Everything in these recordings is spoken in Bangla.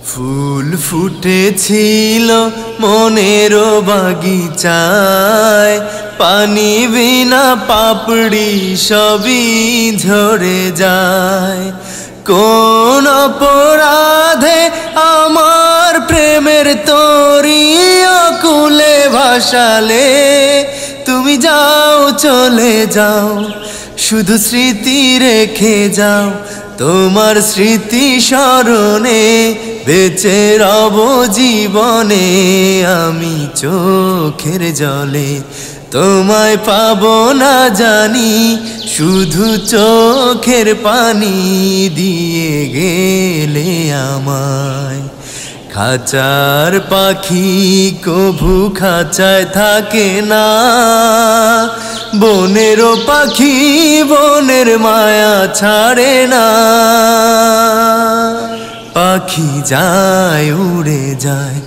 ফুল ফুটেছিল মনের বাগিচায়, পানি বিনা পাপড়ি সবই ঝরে যায়। কোন অপরাধে আমার প্রেমের তরি অকুলে ভাসালে, তুমি যাও চলে যাও, শুধু স্মৃতি রেখে যাও। তোমার স্মৃতি স্মরণে বেঁচে রব জীবনে, আমি চোখের জলে তোমায় পাবো না জানি, শুধু চোখের পানি দিয়ে গেলে আমায়। খাঁচার পাখি কভু খাঁচায় থাকে না, বনেরও পাখি বনের মায়া ছাড়ে না। পাখি যায় উড়ে যায়,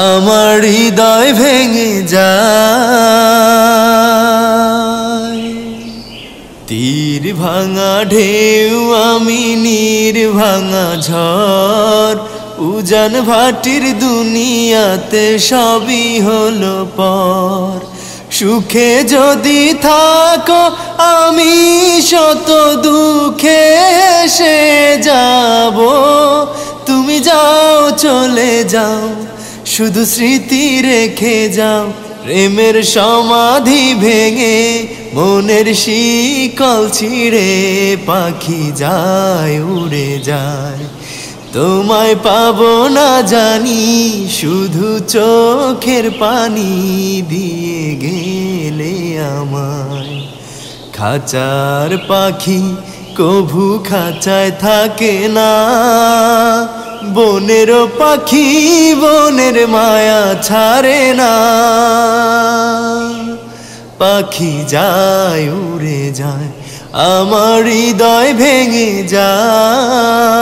আমার হৃদয় ভেঙে যায়। তীর ভাঙা ঢেউ আমি নীর ভাঙা ঝড়, উজান ভাটির দুনিয়াতে সবই হলো পর। সুখে যদি থাকো আমি শত দুঃখে এসে যাব, তুমি যাও চলে যাও, শুধু স্মৃতি রেখে যাও। প্রেমের সমাধি ভেঙে মনের শিকল ছিঁড়ে পাখি যায় উড়ে যায়, তোমায় পাবো না জানি, শুধু চোখের পানি দিয়ে গেলে আমায়। খাঁচার পাখি কভু খাঁচায় থাকে না, বনেরও পাখি বনের মায়া ছাড়ে না। পাখি যায় উড়ে যায়, আমার হৃদয় ভেঙে যায়।